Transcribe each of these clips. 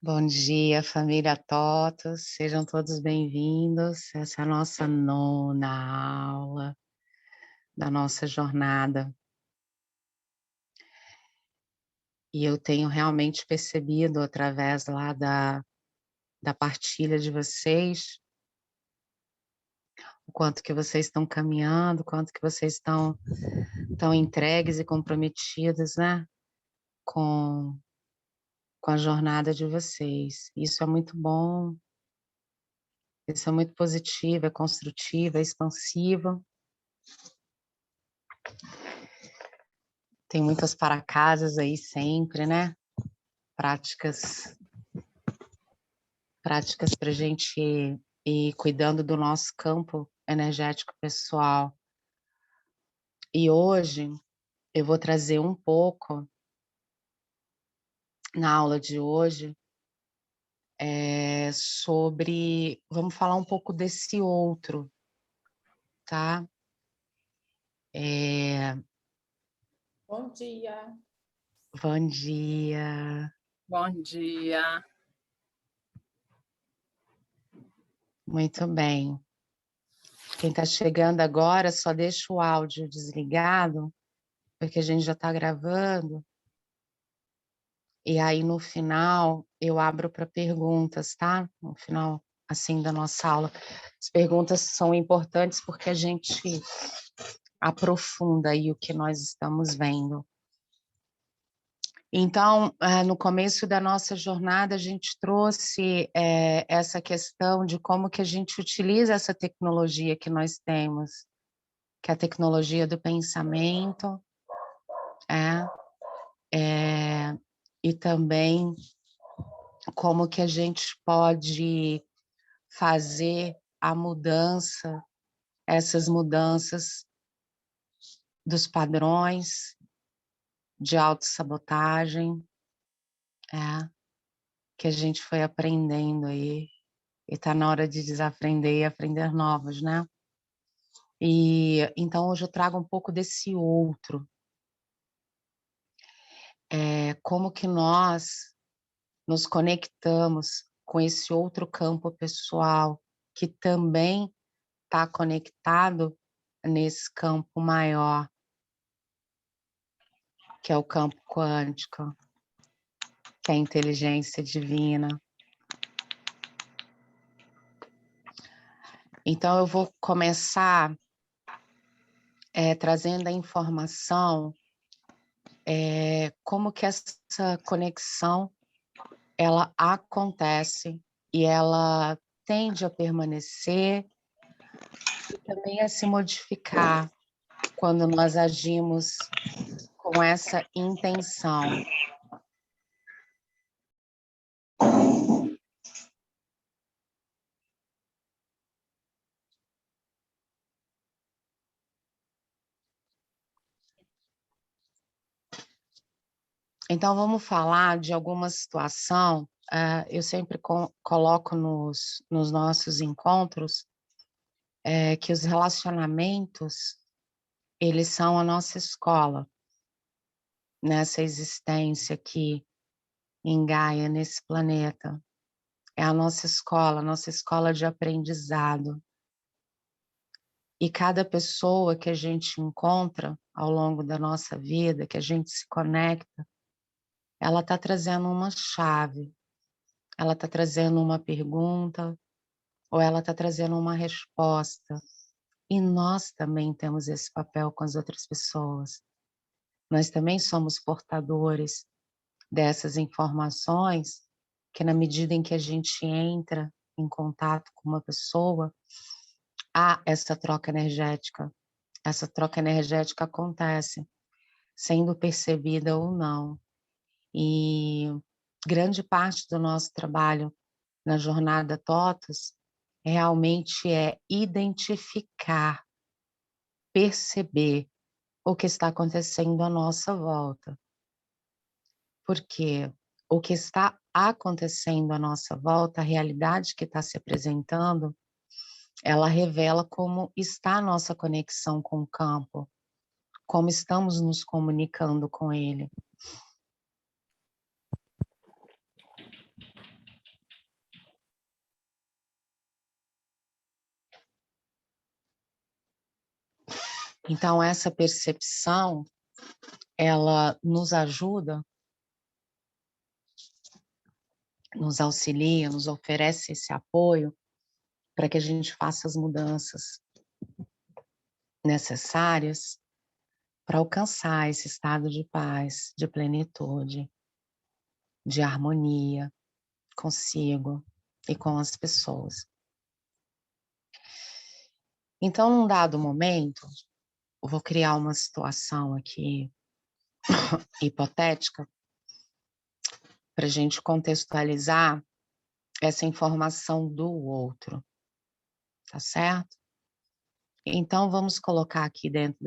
Bom dia, família TOTUS, sejam todos bem-vindos. Essa é a nossa nona aula da nossa jornada. E eu tenho realmente percebido, através lá da partilha de vocês, o quanto que vocês estão caminhando, o quanto que vocês estão entregues e comprometidos, né, com a jornada de vocês. Isso é muito bom, isso é muito positivo, é construtivo, é expansivo. Tem muitas para-casas aí sempre, né? Práticas para a gente ir cuidando do nosso campo energético pessoal. E hoje eu vou trazer um pouco, na aula de hoje, vamos falar um pouco desse outro, tá? Bom dia. Bom dia. Bom dia. Muito bem. Quem está chegando agora, só deixa o áudio desligado, porque a gente já está gravando. E aí, no final, eu abro para perguntas, tá? No final, assim, da nossa aula. As perguntas são importantes porque a gente aprofunda aí o que nós estamos vendo. Então, no começo da nossa jornada, a gente trouxe essa questão de como que a gente utiliza essa tecnologia que nós temos, que é a tecnologia do pensamento, e também como que a gente pode fazer a mudança, essas mudanças dos padrões de autossabotagem, que a gente foi aprendendo aí, e tá na hora de desaprender e aprender novos, né? E então hoje eu trago um pouco desse outro, como que nós nos conectamos com esse outro campo pessoal que também está conectado nesse campo maior, que é o campo quântico, que é a inteligência divina. Então eu vou começar trazendo a informação, como que essa conexão ela acontece e ela tende a permanecer e também a se modificar quando nós agimos com essa intenção. Então vamos falar de alguma situação, eu sempre coloco nos nossos encontros, que os relacionamentos, eles são a nossa escola, nessa existência aqui em Gaia, nesse planeta. É a nossa escola de aprendizado. E cada pessoa que a gente encontra ao longo da nossa vida, que a gente se conecta, ela está trazendo uma chave, ela está trazendo uma pergunta, ou ela está trazendo uma resposta. E nós também temos esse papel com as outras pessoas. Nós também somos portadores dessas informações, que na medida em que a gente entra em contato com uma pessoa, há essa troca energética. Essa troca energética acontece, sendo percebida ou não. E grande parte do nosso trabalho na jornada TOTUS realmente é identificar, perceber o que está acontecendo à nossa volta. Porque o que está acontecendo à nossa volta, a realidade que está se apresentando, ela revela como está a nossa conexão com o campo, como estamos nos comunicando com ele. Então, essa percepção, ela nos ajuda, nos auxilia, nos oferece esse apoio para que a gente faça as mudanças necessárias para alcançar esse estado de paz, de plenitude, de harmonia consigo e com as pessoas. Então, num dado momento, eu vou criar uma situação aqui hipotética para a gente contextualizar essa informação do outro, tá certo? Então, vamos colocar aqui dentro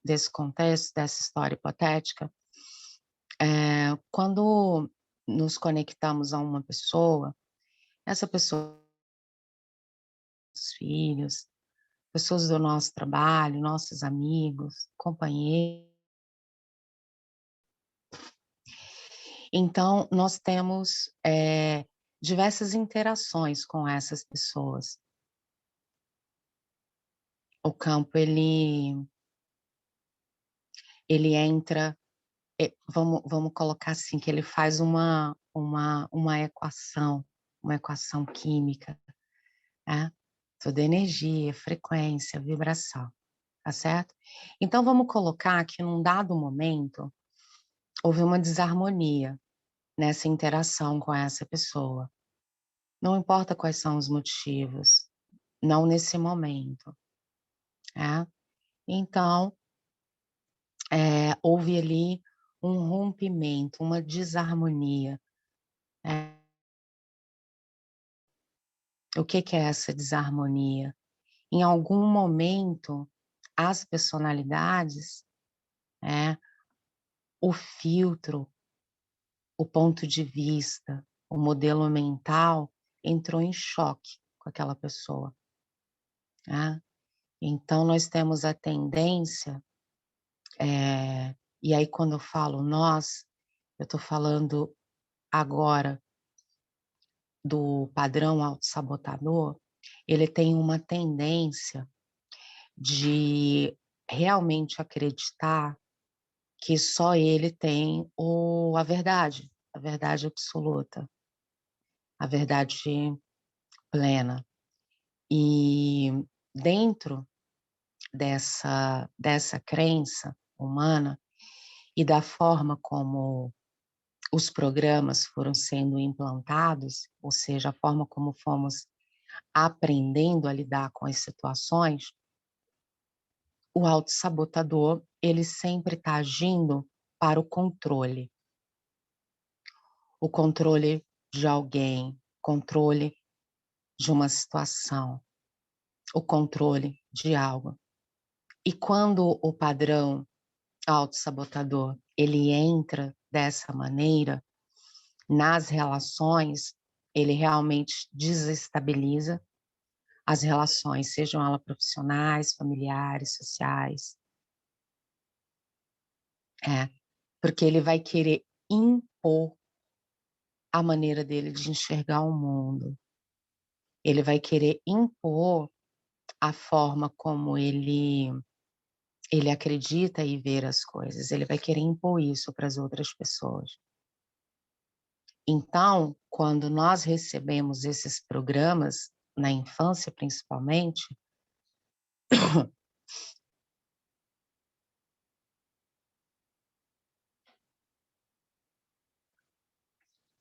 desse contexto, dessa história hipotética, quando nos conectamos a uma pessoa, essa pessoa, os filhos, pessoas do nosso trabalho, nossos amigos, companheiros. Então, nós temos diversas interações com essas pessoas. O campo, ele entra, vamos colocar assim, que ele faz uma equação química, né? Tudo energia, frequência, vibração, tá certo? Então, vamos colocar que num dado momento, houve uma desarmonia nessa interação com essa pessoa. Não importa quais são os motivos, não nesse momento, né? Então, houve ali um rompimento, uma desarmonia. O que é essa desarmonia? Em algum momento, as personalidades, o filtro, o ponto de vista, o modelo mental entrou em choque com aquela pessoa. Né? Então, nós temos a tendência, e aí quando eu falo nós, eu estou falando agora do padrão autossabotador, ele tem uma tendência de realmente acreditar que só ele tem a verdade absoluta, a verdade plena. E dentro dessa crença humana e da forma como os programas foram sendo implantados, ou seja, a forma como fomos aprendendo a lidar com as situações, o autossabotador, ele sempre está agindo para o controle de alguém, controle de uma situação, o controle de algo. E quando o padrão autossabotador, ele entra dessa maneira nas relações, ele realmente desestabiliza as relações, sejam elas profissionais, familiares, sociais. Porque ele vai querer impor a maneira dele de enxergar o mundo. Ele vai querer impor a forma como ele acredita e ver as coisas. Ele vai querer impor isso para as outras pessoas. Então, quando nós recebemos esses programas, na infância principalmente,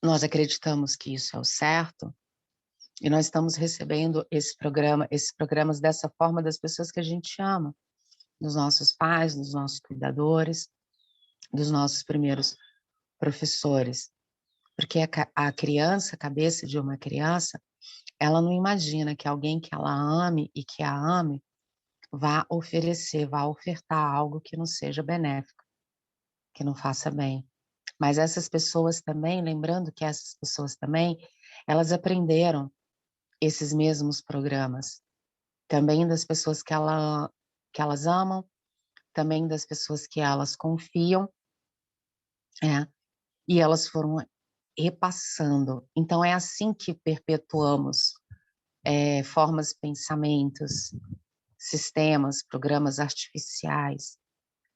nós acreditamos que isso é o certo, e nós estamos recebendo esses programas dessa forma das pessoas que a gente ama, dos nossos pais, dos nossos cuidadores, dos nossos primeiros professores. Porque a criança, a cabeça de uma criança, ela não imagina que alguém que ela ame e que a ame vá ofertar algo que não seja benéfico, que não faça bem. Mas essas pessoas também, lembrando que essas pessoas também, elas aprenderam esses mesmos programas, também das pessoas que elas amam, também das pessoas que elas confiam, e elas foram repassando. Então, é assim que perpetuamos formas, pensamentos, sistemas, programas artificiais.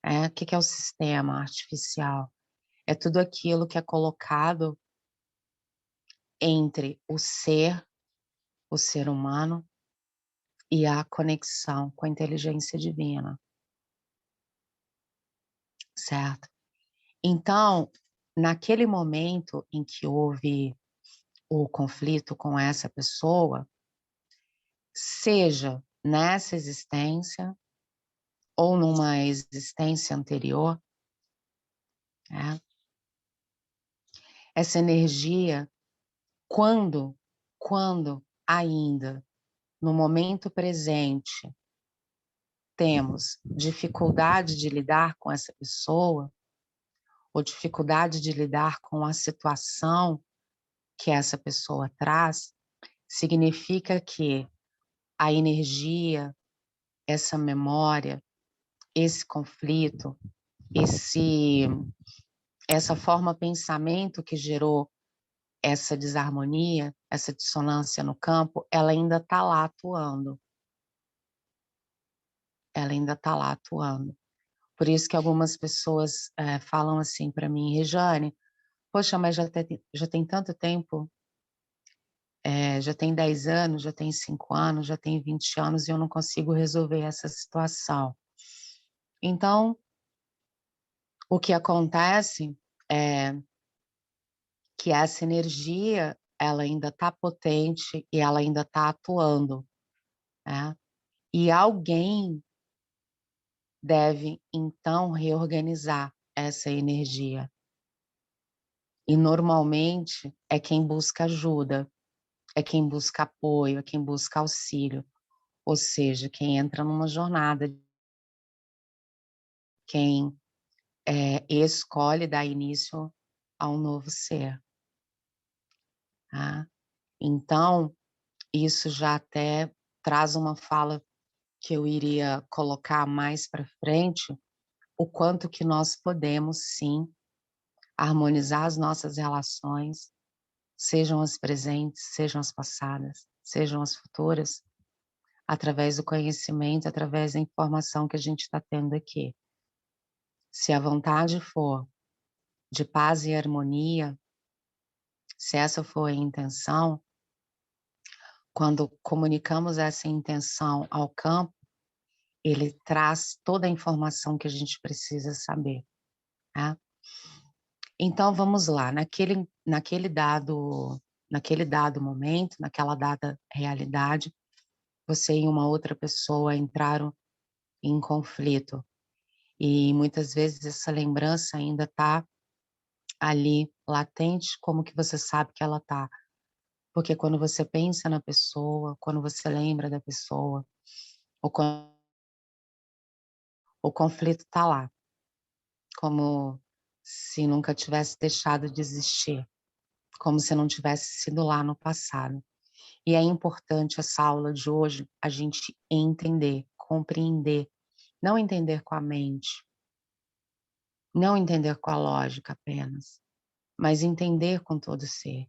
O que é o sistema artificial? É tudo aquilo que é colocado entre o ser humano, e a conexão com a inteligência divina, certo? Então, naquele momento em que houve o conflito com essa pessoa, seja nessa existência ou numa existência anterior, né? Essa energia, quando ainda no momento presente temos dificuldade de lidar com essa pessoa, ou dificuldade de lidar com a situação que essa pessoa traz, significa que a energia, essa memória, esse conflito, essa forma pensamento que gerou essa desarmonia, essa dissonância no campo, ela ainda está lá atuando. Ela ainda está lá atuando. Por isso que algumas pessoas falam assim para mim: Rejane, poxa, mas já tem tanto tempo, já tem 10 anos, já tem 5 anos, já tem 20 anos e eu não consigo resolver essa situação. Então, o que acontece é que essa energia, ela ainda está potente e ela ainda está atuando, né? E alguém deve, então, reorganizar essa energia. E, normalmente, é quem busca ajuda, é quem busca apoio, é quem busca auxílio. Ou seja, quem entra numa jornada, quem escolhe dar início a um novo ser. Tá? Então, isso já até traz uma fala que eu iria colocar mais para frente, o quanto que nós podemos, sim, harmonizar as nossas relações, sejam as presentes, sejam as passadas, sejam as futuras, através do conhecimento, através da informação que a gente está tendo aqui. Se a vontade for de paz e harmonia, se essa for a intenção, quando comunicamos essa intenção ao campo, ele traz toda a informação que a gente precisa saber, tá? Então vamos lá, naquele dado momento, naquela dada realidade, você e uma outra pessoa entraram em conflito, e muitas vezes essa lembrança ainda está ali, latente, como que você sabe que ela está? Porque quando você pensa na pessoa, quando você lembra da pessoa, o conflito está lá, como se nunca tivesse deixado de existir, como se não tivesse sido lá no passado. E é importante essa aula de hoje a gente entender, compreender, não entender com a mente, não entender com a lógica apenas, mas entender com todo ser,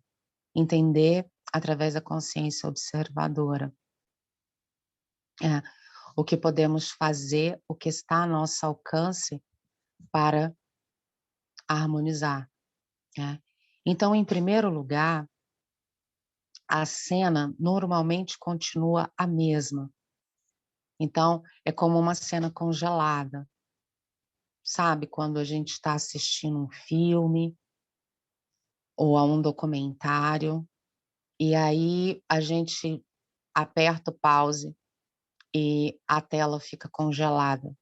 entender através da consciência observadora. O que podemos fazer, o que está a nosso alcance para harmonizar, né? Então, em primeiro lugar, a cena normalmente continua a mesma. Então, é como uma cena congelada. Sabe, quando a gente está assistindo um filme ou a um documentário, e aí a gente aperta o pause e a tela fica congelada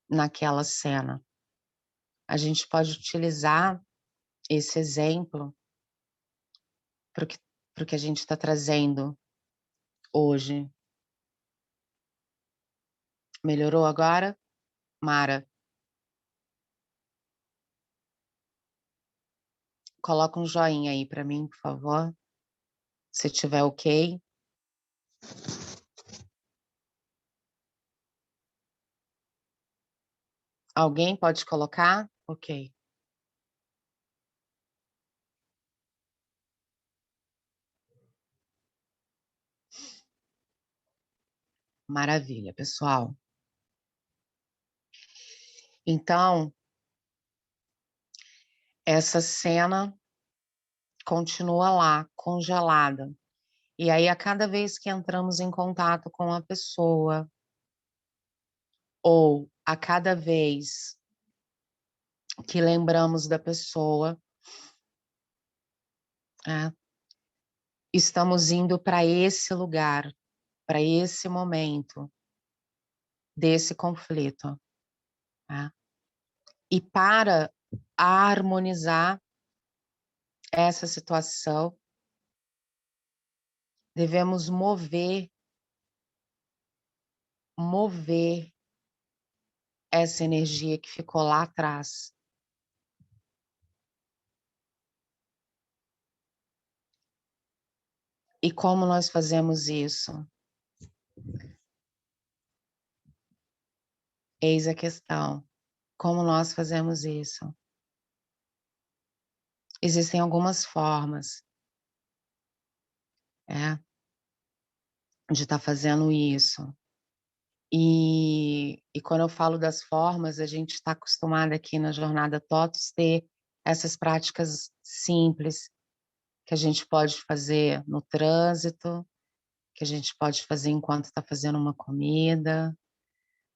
naquela cena. A gente pode utilizar esse exemplo para o que a gente está trazendo hoje. Melhorou agora, Mara? Coloca um joinha aí para mim, por favor, se tiver ok. Alguém pode colocar? Ok. Maravilha, pessoal. Então, essa cena continua lá, congelada. E aí, a cada vez que entramos em contato com a pessoa, ou a cada vez que lembramos da pessoa, estamos indo para esse lugar, para esse momento desse conflito. E para harmonizar essa situação, devemos mover essa energia que ficou lá atrás. E como nós fazemos isso? Eis a questão. Como nós fazemos isso? Existem algumas formas, de estar fazendo isso. E quando eu falo das formas, a gente está acostumado aqui na Jornada TOTUS ter essas práticas simples que a gente pode fazer no trânsito, que a gente pode fazer enquanto está fazendo uma comida,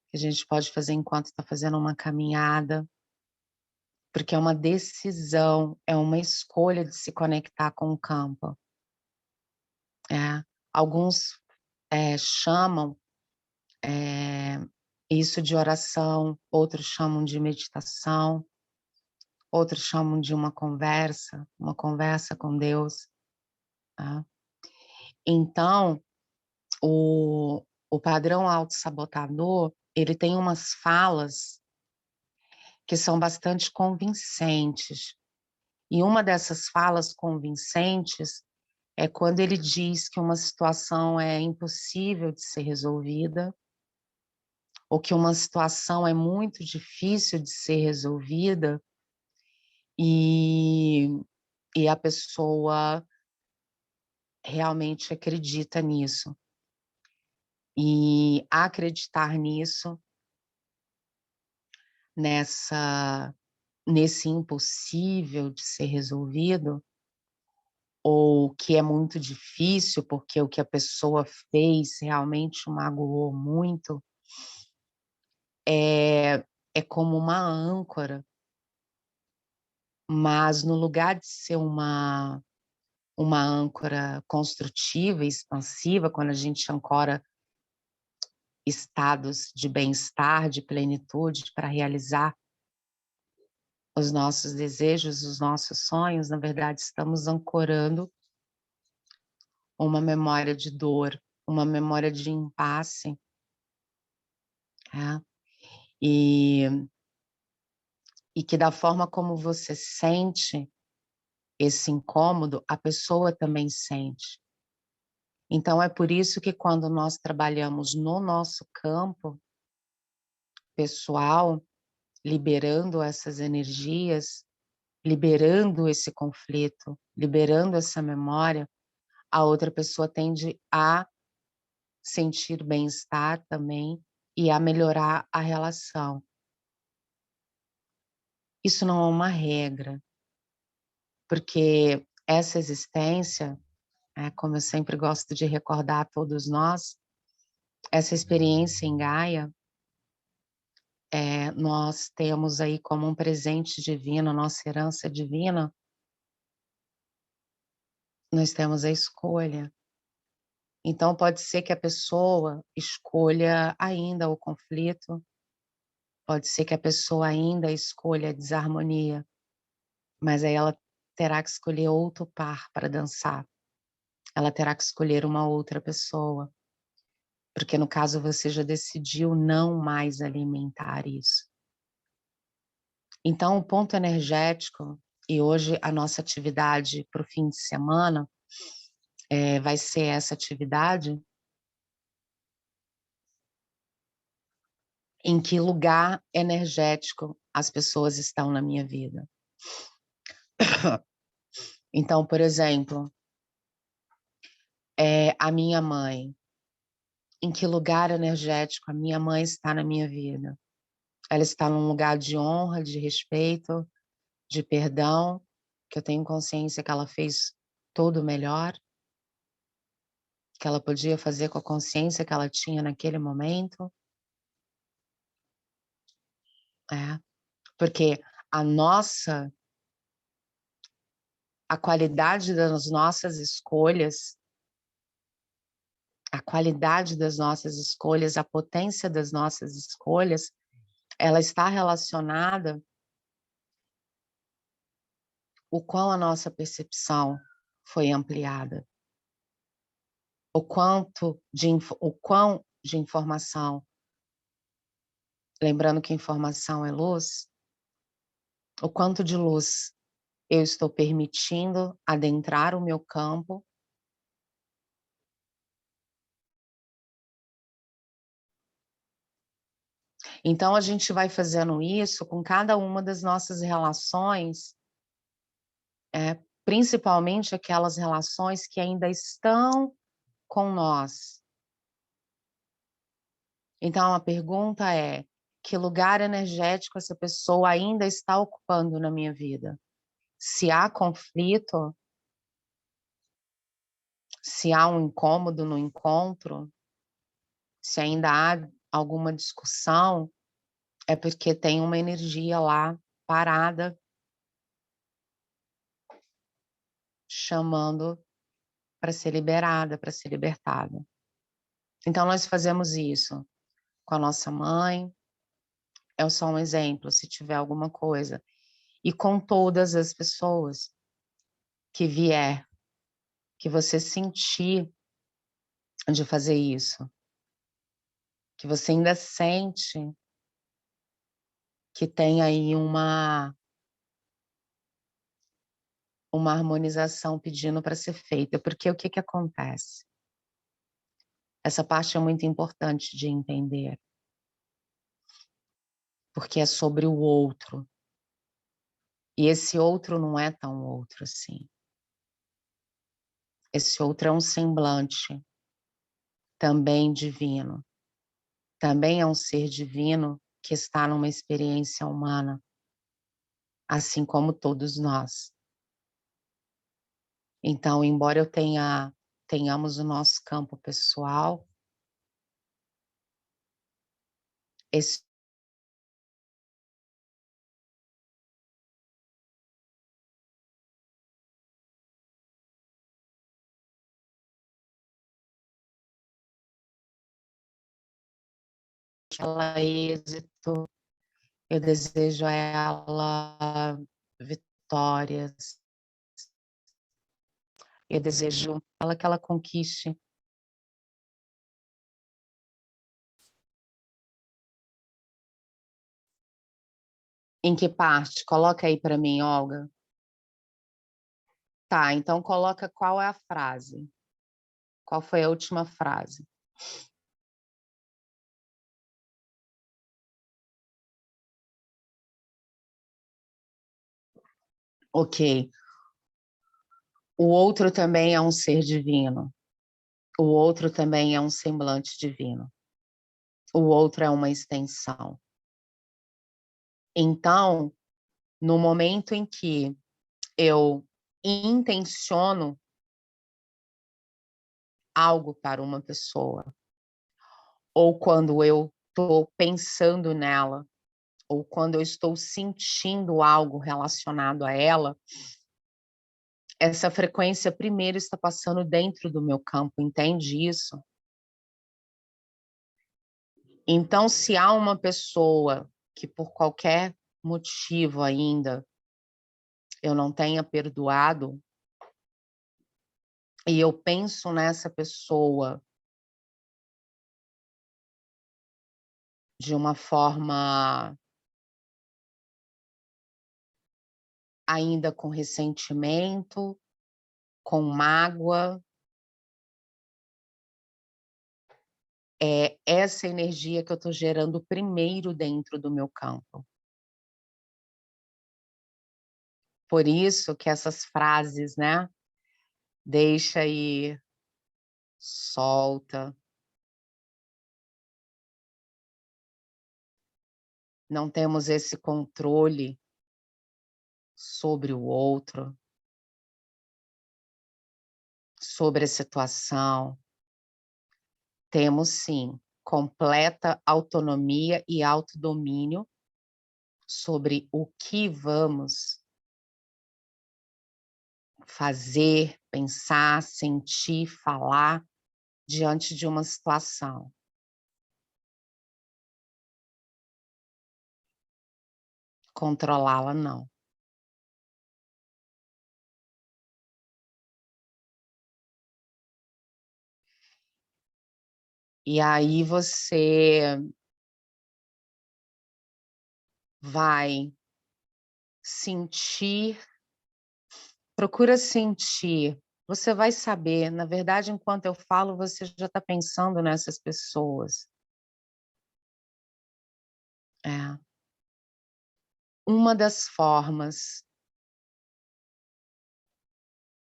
que a gente pode fazer enquanto está fazendo uma caminhada, porque é uma decisão, é uma escolha de se conectar com o campo. Alguns chamam isso de oração, outros chamam de meditação, outros chamam de uma conversa com Deus. Então, o padrão autossabotador, ele tem umas falas que são bastante convincentes. E uma dessas falas convincentes é quando ele diz que uma situação é impossível de ser resolvida, ou que uma situação é muito difícil de ser resolvida, e a pessoa realmente acredita nisso. E acreditar nisso, nesse impossível de ser resolvido, ou que é muito difícil porque o que a pessoa fez realmente o magoou muito, é como uma âncora, mas no lugar de ser uma âncora construtiva e expansiva, quando a gente ancora estados de bem-estar, de plenitude para realizar os nossos desejos, os nossos sonhos, na verdade estamos ancorando uma memória de dor, uma memória de impasse, e que da forma como você sente esse incômodo, a pessoa também sente. Então é por isso que quando nós trabalhamos no nosso campo pessoal, liberando essas energias, liberando esse conflito, liberando essa memória, a outra pessoa tende a sentir bem-estar também e a melhorar a relação. Isso não é uma regra, porque essa existência, como eu sempre gosto de recordar a todos nós, essa experiência em Gaia, nós temos aí como um presente divino, nossa herança divina, nós temos a escolha. Então pode ser que a pessoa escolha ainda o conflito, pode ser que a pessoa ainda escolha a desarmonia, mas aí ela terá que escolher outro par para dançar. Ela terá que escolher uma outra pessoa, porque no caso você já decidiu não mais alimentar isso. Então o ponto energético, e hoje a nossa atividade para o fim de semana vai ser essa atividade, em que lugar energético as pessoas estão na minha vida. Então, por exemplo, a minha mãe, Em que lugar energético a minha mãe está na minha vida? Ela está num lugar de honra, de respeito, de perdão, que eu tenho consciência que ela fez todo o melhor, que ela podia fazer com a consciência que ela tinha naquele momento. Porque a qualidade das nossas escolhas, a qualidade das nossas escolhas, a potência das nossas escolhas, ela está relacionada o quão a nossa percepção foi ampliada, o quão de informação, lembrando que informação é luz, o quanto de luz eu estou permitindo adentrar o meu campo. Então, a gente vai fazendo isso com cada uma das nossas relações, principalmente aquelas relações que ainda estão com nós. Então, a pergunta é: que lugar energético essa pessoa ainda está ocupando na minha vida? Se há conflito, se há um incômodo no encontro, se ainda há alguma discussão, é porque tem uma energia lá parada, chamando para ser liberada, para ser libertada. Então, nós fazemos isso com a nossa mãe, é só um exemplo, se tiver alguma coisa, e com todas as pessoas que vier, que você sentir de fazer isso, que você ainda sente que tem aí uma harmonização pedindo para ser feita, porque o que que acontece? Essa parte é muito importante de entender, porque é sobre o outro, e esse outro não é tão outro assim. Esse outro é um semblante também divino, também é um ser divino que está numa experiência humana, assim como todos nós. Então, embora tenhamos o nosso campo pessoal, esse ela êxito, eu desejo a ela vitórias, eu desejo que ela conquiste. Em que parte? Coloca aí para mim, Olga. Tá, então coloca qual é a frase. Qual foi a última frase? Ok. O outro também é um ser divino. O outro também é um semblante divino. O outro é uma extensão. Então, no momento em que eu intenciono algo para uma pessoa, ou quando eu estou pensando nela, ou quando eu estou sentindo algo relacionado a ela, essa frequência primeiro está passando dentro do meu campo, entende isso? Então, se há uma pessoa que por qualquer motivo ainda eu não tenha perdoado, e eu penso nessa pessoa de uma forma ainda com ressentimento, com mágoa, é essa energia que eu estou gerando primeiro dentro do meu campo. Por isso que essas frases, né? Deixa ir, solta, não temos esse controle sobre o outro, sobre a situação. Temos, sim, completa autonomia e autodomínio sobre o que vamos fazer, pensar, sentir, falar diante de uma situação. Controlá-la, não. E aí você vai sentir, procura sentir, você vai saber, na verdade, enquanto eu falo, você já está pensando nessas pessoas. É. Uma das formas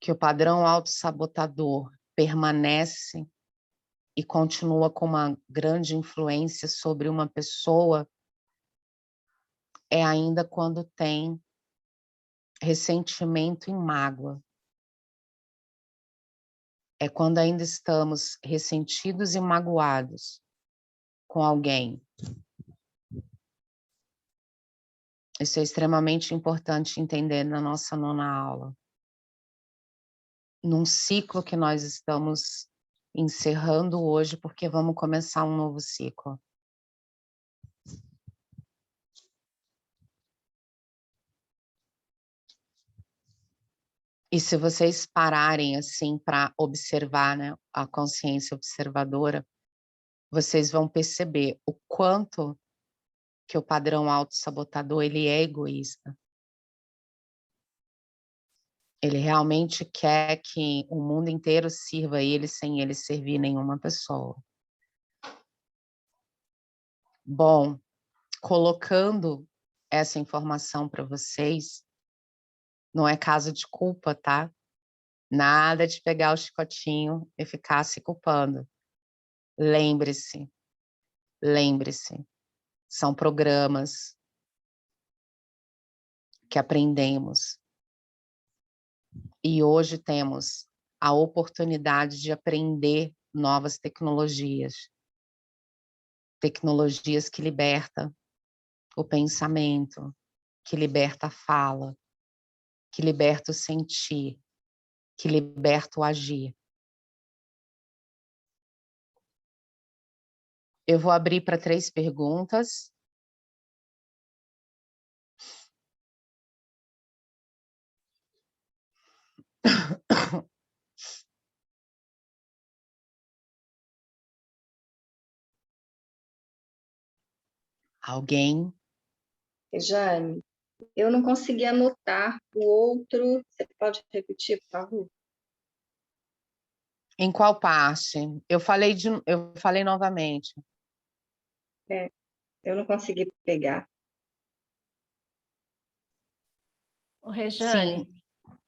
que o padrão autossabotador permanece e continua com uma grande influência sobre uma pessoa é ainda quando tem ressentimento e mágoa. É quando ainda estamos ressentidos e magoados com alguém. Isso é extremamente importante entender na nossa 9ª aula. Num ciclo que nós estamos encerrando hoje, porque vamos começar um novo ciclo. E se vocês pararem assim para observar, né, a consciência observadora, vocês vão perceber o quanto que o padrão autossabotador ele é egoísta. Ele realmente quer que o mundo inteiro sirva ele sem ele servir nenhuma pessoa. Bom, colocando essa informação para vocês, não é caso de culpa, tá? Nada de pegar o chicotinho e ficar se culpando. Lembre-se, lembre-se, são programas que aprendemos. E hoje temos a oportunidade de aprender novas tecnologias. Tecnologias que libertam o pensamento, que liberta a fala, que liberta o sentir, que liberta o agir. Eu vou abrir para 3 perguntas. Alguém? Jane, eu não consegui anotar o outro. Você pode repetir, por favor? Em qual parte? Eu falei novamente. Eu não consegui pegar. Rejane, sim,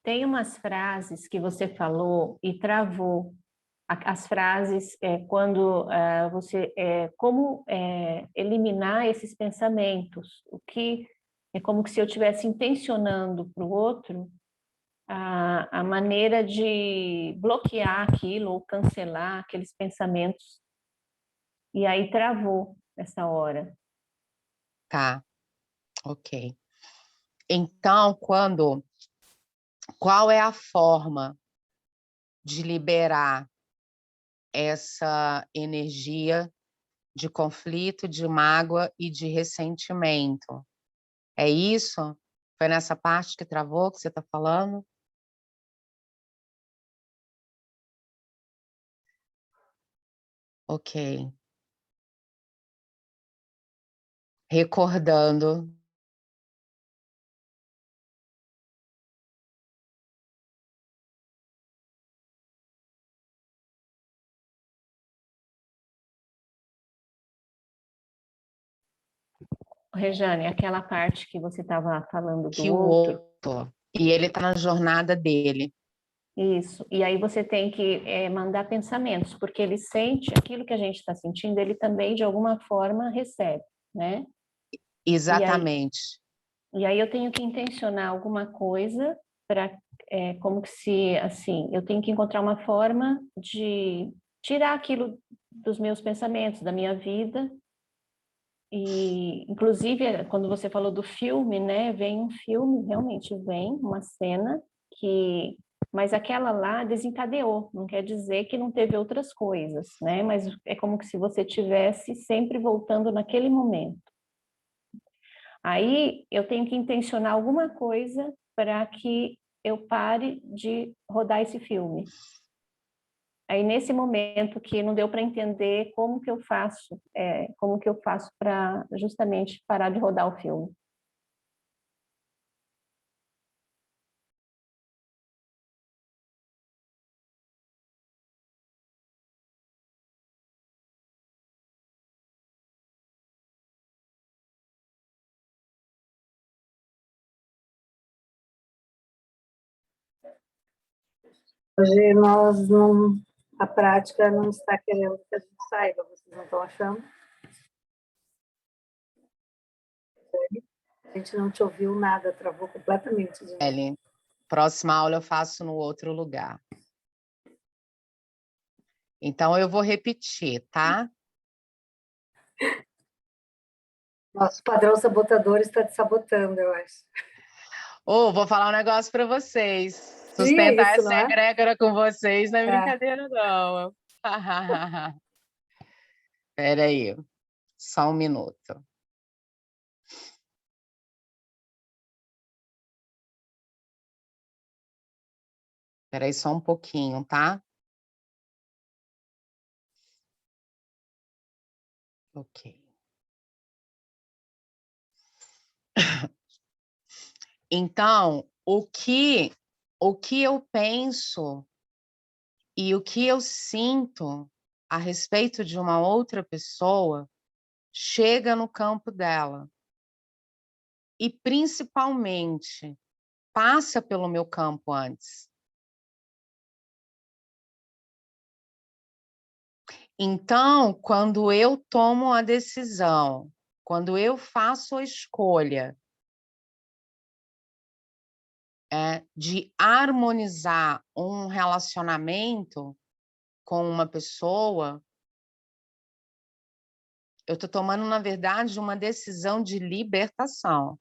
tem umas frases que você falou e travou. As frases quando você como eliminar esses pensamentos, o que é como se eu estivesse intencionando para o outro a maneira de bloquear aquilo ou cancelar aqueles pensamentos, e aí travou essa hora. Tá, ok. Então, qual é a forma de liberar essa energia de conflito, de mágoa e de ressentimento? É isso? Foi nessa parte que travou que você está falando? Ok. Recordando. Rejane, aquela parte que você estava falando Que do o outro, e ele está na jornada dele. Isso, e aí você tem que mandar pensamentos, porque ele sente aquilo que a gente está sentindo, ele também, de alguma forma, recebe, né? Exatamente. E aí eu tenho que intencionar alguma coisa para, como que se, assim, eu tenho que encontrar uma forma de tirar aquilo dos meus pensamentos, da minha vida. E, inclusive, quando você falou do filme, né, vem um filme, realmente vem uma cena que... Mas aquela lá desencadeou, não quer dizer que não teve outras coisas, né? Mas é como que se você tivesse sempre voltando naquele momento. Aí eu tenho que intencionar alguma coisa para que eu pare de rodar esse filme. Aí nesse momento que não deu para entender como que eu faço para justamente parar de rodar o filme. Hoje nós não, a prática não está querendo que a gente saiba, vocês não estão achando? A gente não te ouviu nada, travou completamente de novo. Ellen, próxima aula eu faço no outro lugar. Então, eu vou repetir, tá? Nosso padrão sabotador está te sabotando, eu acho. Vou falar um negócio para vocês. Diga Sustentar isso, essa não é? egrégora com vocês não é brincadeira, não. Espera aí, só um minuto. Espera aí só um pouquinho, tá? Ok. Então, o que eu penso e o que eu sinto a respeito de uma outra pessoa chega no campo dela. E, principalmente, passa pelo meu campo antes. Então, quando eu tomo a decisão, quando eu faço a escolha de harmonizar um relacionamento com uma pessoa, eu estou tomando, na verdade, uma decisão de libertação.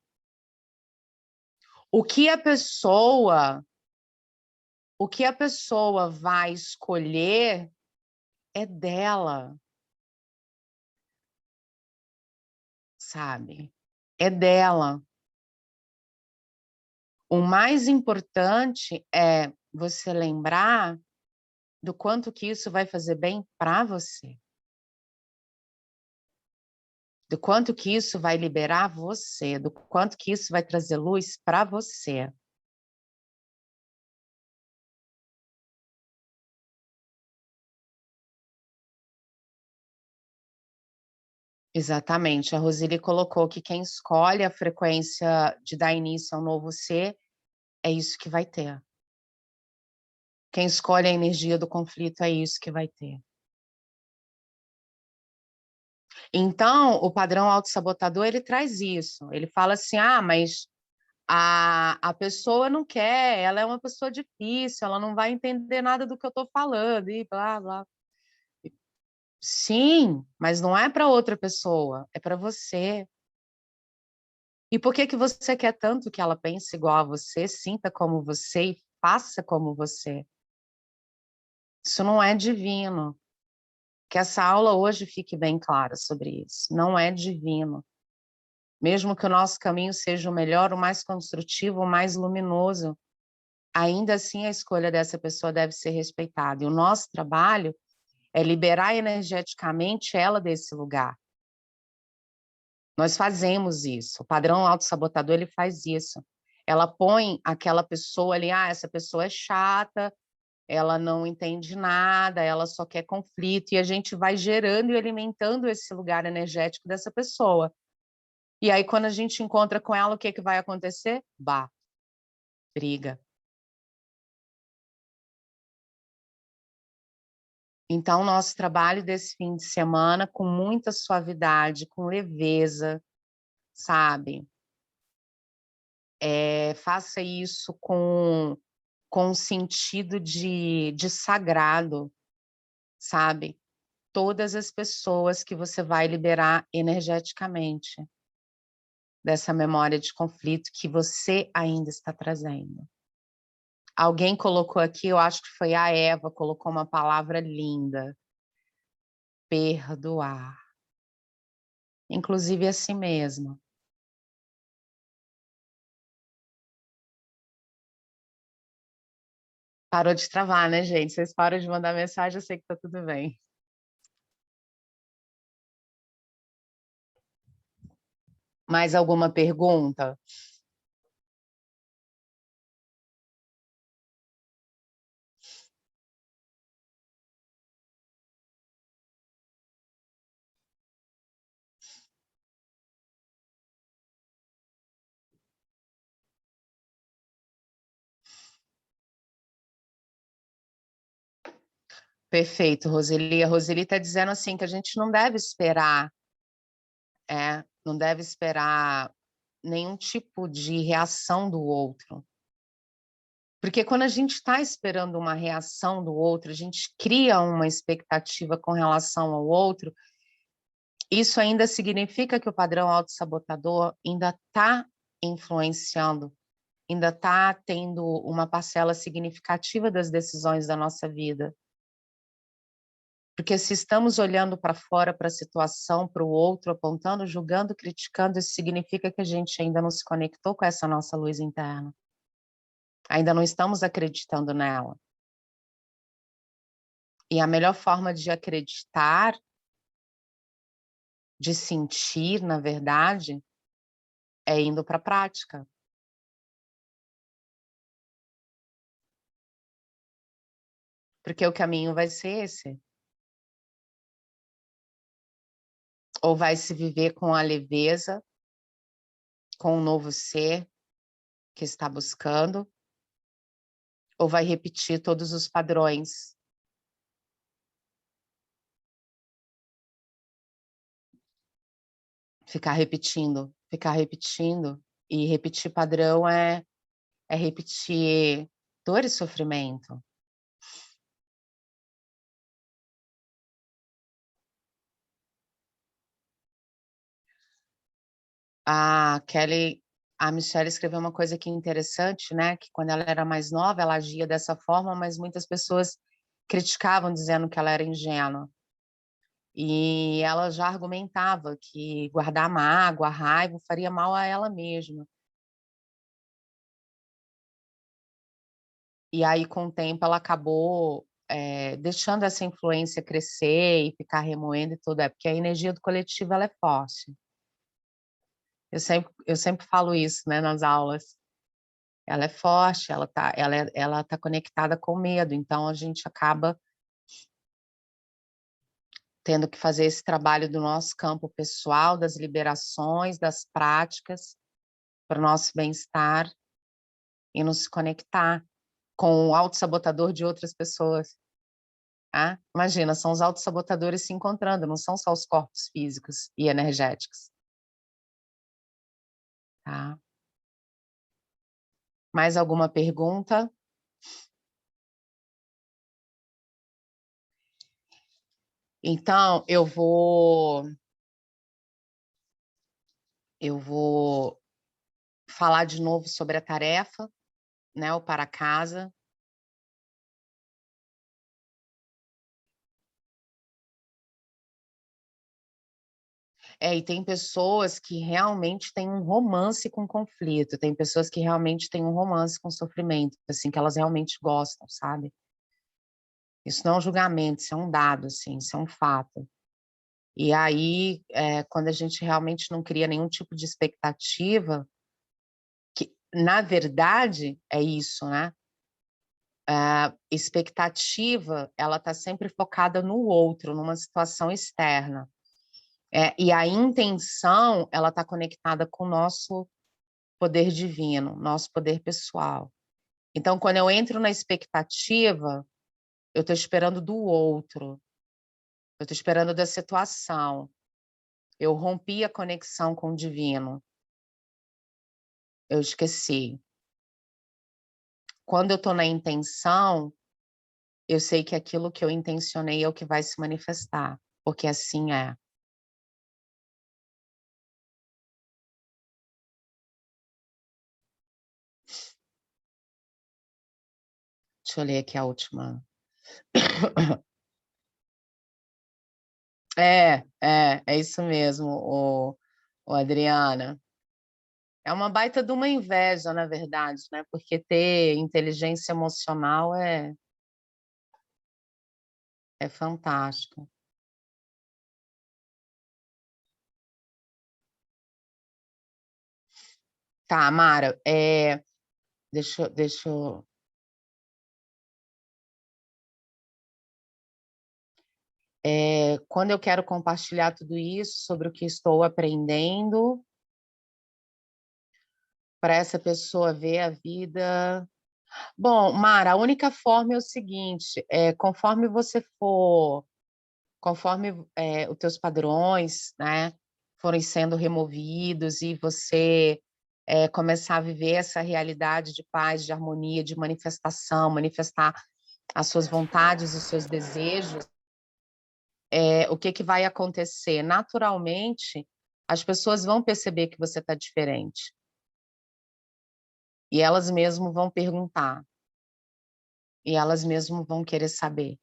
O que a pessoa vai escolher é dela, sabe? É dela. O mais importante é você lembrar do quanto que isso vai fazer bem para você. Do quanto que isso vai liberar você, do quanto que isso vai trazer luz para você. Exatamente. A Roseli colocou que quem escolhe a frequência de dar início ao novo ser, é isso que vai ter. Quem escolhe a energia do conflito, é isso que vai ter. Então, o padrão autossabotador, ele traz isso. Ele fala assim, mas a pessoa não quer, ela é uma pessoa difícil, ela não vai entender nada do que eu estou falando, e blá, blá. Sim, mas não é para outra pessoa, é para você. E por que você quer tanto que ela pense igual a você, sinta como você e faça como você? Isso não é divino. Que essa aula hoje fique bem clara sobre isso. Não é divino. Mesmo que o nosso caminho seja o melhor, o mais construtivo, o mais luminoso, ainda assim a escolha dessa pessoa deve ser respeitada. E o nosso trabalho é liberar energeticamente ela desse lugar. Nós fazemos isso. O padrão autossabotador, ele faz isso. Ela põe aquela pessoa ali, essa pessoa é chata, ela não entende nada, ela só quer conflito, e a gente vai gerando e alimentando esse lugar energético dessa pessoa. E aí, quando a gente encontra com ela, o que vai acontecer? Briga. Então, nosso trabalho desse fim de semana, com muita suavidade, com leveza, sabe? Faça isso com um sentido de sagrado, sabe? Todas as pessoas que você vai liberar energeticamente dessa memória de conflito que você ainda está trazendo. Alguém colocou aqui, eu acho que foi a Eva, colocou uma palavra linda. Perdoar. Inclusive a si mesma. Parou de travar, né, gente? Vocês param de mandar mensagem, eu sei que tá tudo bem. Mais alguma pergunta? Perfeito, Roseli. A Roseli está dizendo assim que a gente não deve esperar, não deve esperar nenhum tipo de reação do outro. Porque quando a gente está esperando uma reação do outro, a gente cria uma expectativa com relação ao outro, isso ainda significa que o padrão autossabotador ainda está influenciando, ainda está tendo uma parcela significativa das decisões da nossa vida. Porque se estamos olhando para fora, para a situação, para o outro, apontando, julgando, criticando, isso significa que a gente ainda não se conectou com essa nossa luz interna. Ainda não estamos acreditando nela. E a melhor forma de acreditar, de sentir, na verdade, é indo para a prática. Porque o caminho vai ser esse. Ou vai se viver com a leveza, com um novo ser que está buscando, ou vai repetir todos os padrões. Ficar repetindo, e repetir padrão é repetir dor e sofrimento. A Michelle escreveu uma coisa aqui interessante, né? Que quando ela era mais nova, ela agia dessa forma, mas muitas pessoas criticavam, dizendo que ela era ingênua. E ela já argumentava que guardar mágoa, raiva, faria mal a ela mesma. E aí, com o tempo, ela acabou deixando essa influência crescer e ficar remoendo e tudo. Porque a energia do coletivo ela é forte. Eu sempre falo isso, né, nas aulas. Ela é forte, ela tá conectada com o medo. Então, a gente acaba tendo que fazer esse trabalho do nosso campo pessoal, das liberações, das práticas, para o nosso bem-estar e nos conectar com o autossabotador de outras pessoas. Ah, imagina, são os autossabotadores se encontrando, não são só os corpos físicos e energéticos. Tá? Mais alguma pergunta? Então, eu vou falar de novo sobre a tarefa, né, o para casa. E tem pessoas que realmente têm um romance com conflito, tem pessoas que realmente têm um romance com sofrimento, assim, que elas realmente gostam, sabe? Isso não é um julgamento, isso é um dado, assim, isso é um fato. E aí, quando a gente realmente não cria nenhum tipo de expectativa, que, na verdade, é isso, né? A expectativa, ela está sempre focada no outro, numa situação externa. E a intenção, ela está conectada com o nosso poder divino, nosso poder pessoal. Então, quando eu entro na expectativa, eu estou esperando do outro, eu estou esperando da situação. Eu rompi a conexão com o divino. eu esqueci. Quando eu estou na intenção, eu sei que aquilo que eu intencionei é o que vai se manifestar, porque assim é. Deixa eu ler aqui a última. É isso mesmo, o Adriana. É uma baita de uma inveja, na verdade, né? Porque ter inteligência emocional é fantástico. Tá, Mara, deixa eu... quando eu quero compartilhar tudo isso sobre o que estou aprendendo, para essa pessoa ver a vida... Bom, Mara, a única forma é o seguinte, conforme você for, conforme os teus padrões, né, forem sendo removidos e você começar a viver essa realidade de paz, de harmonia, de manifestação, manifestar as suas vontades, os seus desejos, o que vai acontecer? Naturalmente, as pessoas vão perceber que você está diferente. E elas mesmo vão perguntar. E elas mesmo vão querer saber.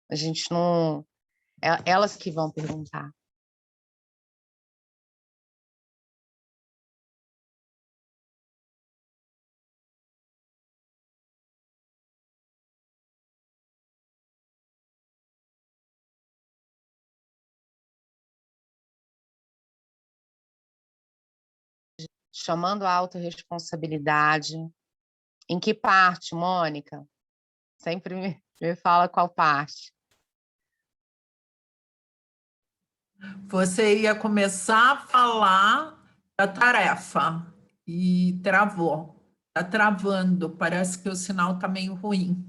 A gente não... elas que vão perguntar. Chamando a autorresponsabilidade. Em que parte, Mônica? Sempre me fala qual parte. Você ia começar a falar da tarefa e travou. Está travando, parece que o sinal está meio ruim.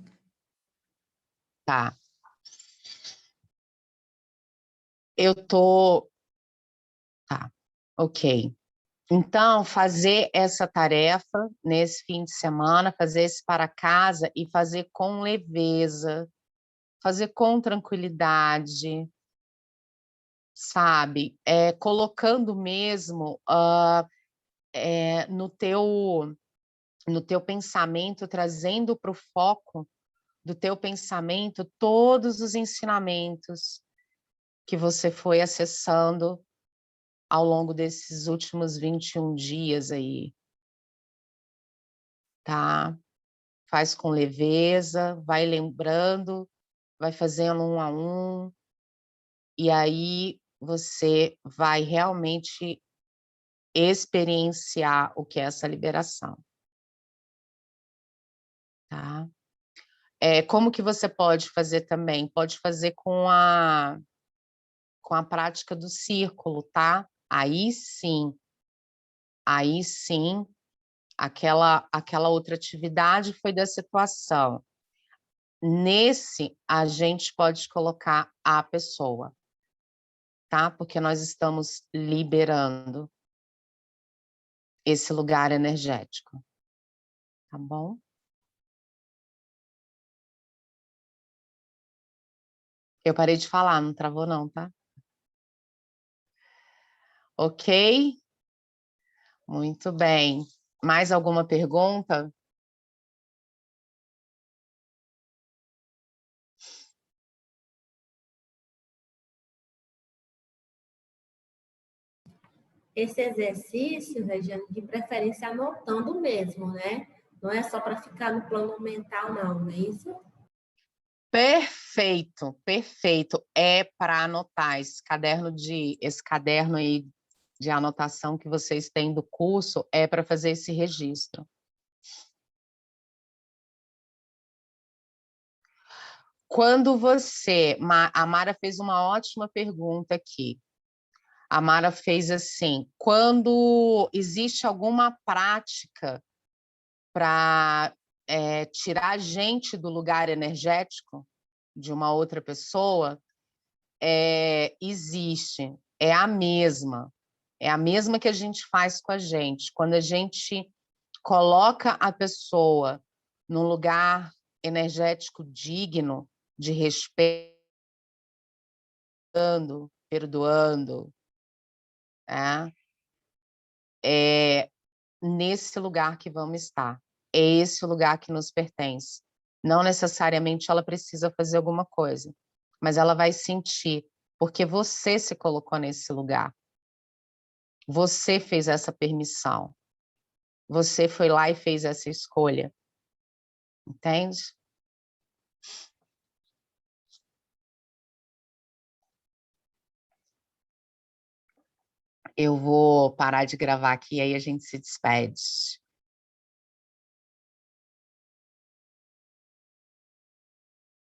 Tá. Eu tô... Tá, ok. Então, fazer essa tarefa nesse fim de semana, fazer esse para casa e fazer com leveza, fazer com tranquilidade, sabe? Colocando mesmo no teu pensamento, trazendo para o foco do teu pensamento todos os ensinamentos que você foi acessando ao longo desses últimos 21 dias aí, tá? Faz com leveza, vai lembrando, vai fazendo um a um, e aí você vai realmente experienciar o que é essa liberação, tá? Como que você pode fazer também? Pode fazer com a prática do círculo, tá? Aí sim, aquela outra atividade foi da situação. Nesse, a gente pode colocar a pessoa, tá? Porque nós estamos liberando esse lugar energético, tá bom? Eu parei de falar, não travou não, tá? Ok? Muito bem. Mais alguma pergunta? Esse exercício, Regiane, de preferência anotando mesmo, né? Não é só para ficar no plano mental, não é isso? Perfeito, perfeito. É para anotar esse caderno aí de anotação que vocês têm do curso, é para fazer esse registro. Quando você... A Mara fez uma ótima pergunta aqui. A Mara fez assim, quando existe alguma prática para tirar a gente do lugar energético de uma outra pessoa, existe, é a mesma que a gente faz com a gente. Quando a gente coloca a pessoa num lugar energético digno, de respeito, perdoando, né? É nesse lugar que vamos estar. É esse o lugar que nos pertence. Não necessariamente ela precisa fazer alguma coisa, mas ela vai sentir, porque você se colocou nesse lugar. Você fez essa permissão. Você foi lá e fez essa escolha. Entende? Eu vou parar de gravar aqui, aí a gente se despede.